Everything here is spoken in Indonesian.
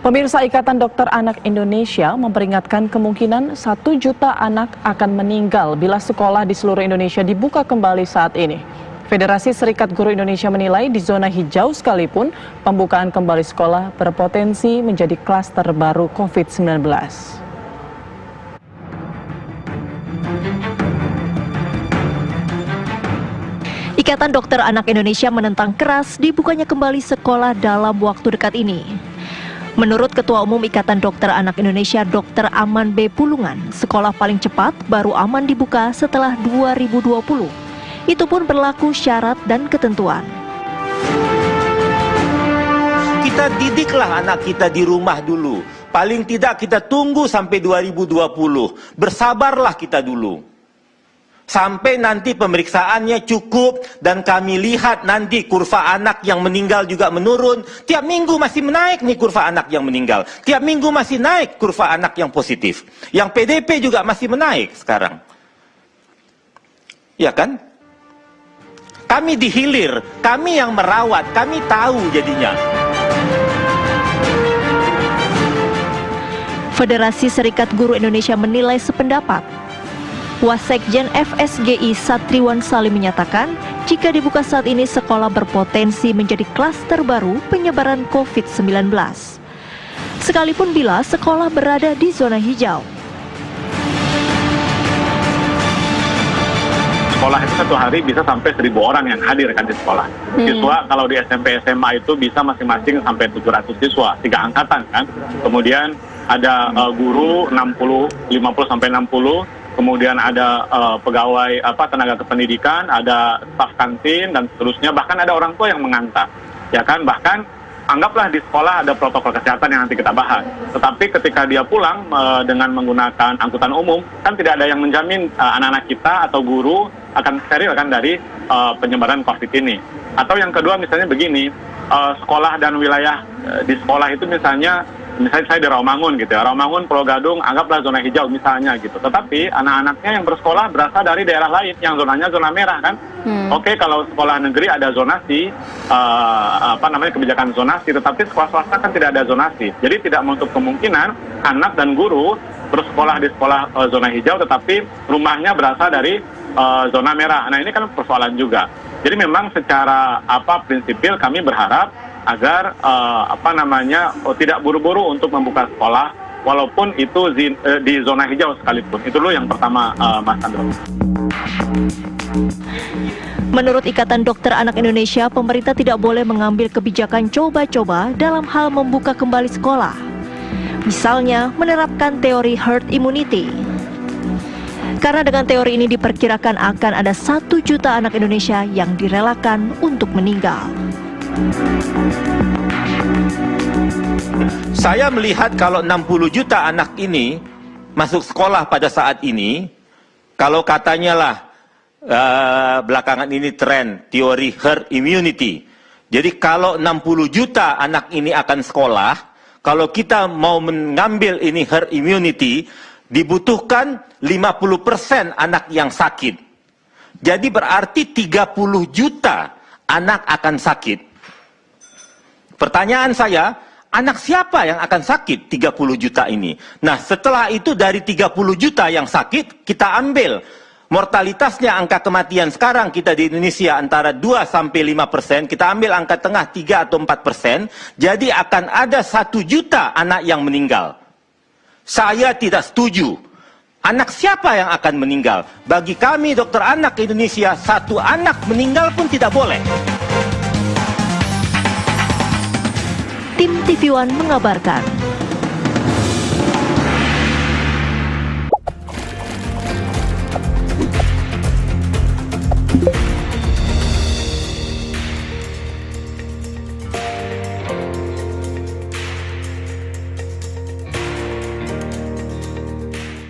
Pemirsa, Ikatan Dokter Anak Indonesia memperingatkan kemungkinan 1 juta anak akan meninggal bila sekolah di seluruh Indonesia dibuka kembali saat ini. Federasi Serikat Guru Indonesia menilai di zona hijau sekalipun pembukaan kembali sekolah berpotensi menjadi klaster baru COVID-19. Ikatan Dokter Anak Indonesia menentang keras dibukanya kembali sekolah dalam waktu dekat ini. Menurut Ketua Umum Ikatan Dokter Anak Indonesia Dr. Aman B. Pulungan, sekolah paling cepat baru aman dibuka setelah 2020. Itu pun berlaku syarat dan ketentuan. Kita didiklah anak kita di rumah dulu. Paling tidak kita tunggu sampai 2020. Bersabarlah kita dulu. Sampai nanti pemeriksaannya cukup dan kami lihat nanti kurva anak yang meninggal juga menurun. Tiap minggu masih menaik nih kurva anak yang meninggal. Tiap minggu masih naik kurva anak yang positif. Yang PDP juga masih menaik sekarang. Ya kan? Kami dihilir, kami yang merawat, kami tahu jadinya. Federasi Serikat Guru Indonesia menilai sependapat. Wasekjen FSGI Satriwan Salim menyatakan, jika dibuka saat ini sekolah berpotensi menjadi klaster baru penyebaran COVID-19. Sekalipun bila sekolah berada di zona hijau. Sekolah itu satu hari bisa sampai 1.000 orang yang hadir kan di sekolah. Siswa kalau di SMP SMA itu bisa masing-masing sampai 700 siswa, 3 angkatan kan. Kemudian ada guru 50 sampai 60. Kemudian ada pegawai tenaga kependidikan, ada staf kantin dan seterusnya, bahkan ada orang tua yang mengantar. Ya kan, bahkan anggaplah di sekolah ada protokol kesehatan yang nanti kita bahas. Tetapi ketika dia pulang dengan menggunakan angkutan umum, kan tidak ada yang menjamin anak-anak kita atau guru akan steril kan dari penyebaran COVID ini. Atau yang kedua misalnya begini, sekolah dan wilayah di sekolah itu misalnya saya di Rawamangun gitu ya, Rawamangun, Pulau Gadung, anggaplah zona hijau misalnya gitu. Tetapi anak-anaknya yang bersekolah berasal dari daerah lain yang zonanya zona merah kan. Oke, kalau sekolah negeri ada zonasi, kebijakan zonasi, tetapi sekolah swasta kan tidak ada zonasi. Jadi tidak menutup kemungkinan anak dan guru bersekolah di sekolah zona hijau, tetapi rumahnya berasal dari zona merah. Nah ini kan persoalan juga. Jadi memang secara prinsipil kami berharap agar tidak buru-buru untuk membuka sekolah walaupun itu di zona hijau sekalipun. Itu dulu yang pertama, Mas Andro. Menurut Ikatan Dokter Anak Indonesia, pemerintah tidak boleh mengambil kebijakan coba-coba dalam hal membuka kembali sekolah. Misalnya menerapkan teori herd immunity. Karena dengan teori ini diperkirakan akan ada 1 juta anak Indonesia yang direlakan untuk meninggal. Saya melihat kalau 60 juta anak ini masuk sekolah pada saat ini, kalau katanya lah belakangan ini tren teori herd immunity. Jadi kalau 60 juta anak ini akan sekolah, kalau kita mau mengambil ini herd immunity, dibutuhkan 50% anak yang sakit. Jadi berarti 30 juta anak akan sakit. Pertanyaan saya, anak siapa yang akan sakit 30 juta ini? Nah, setelah itu dari 30 juta yang sakit, kita ambil mortalitasnya, angka kematian sekarang kita di Indonesia antara 2-5%, kita ambil angka tengah 3 atau 4%, jadi akan ada 1 juta anak yang meninggal. Saya tidak setuju. Anak siapa yang akan meninggal? Bagi kami dokter anak Indonesia, 1 anak meninggal pun tidak boleh. Tim TV One mengabarkan.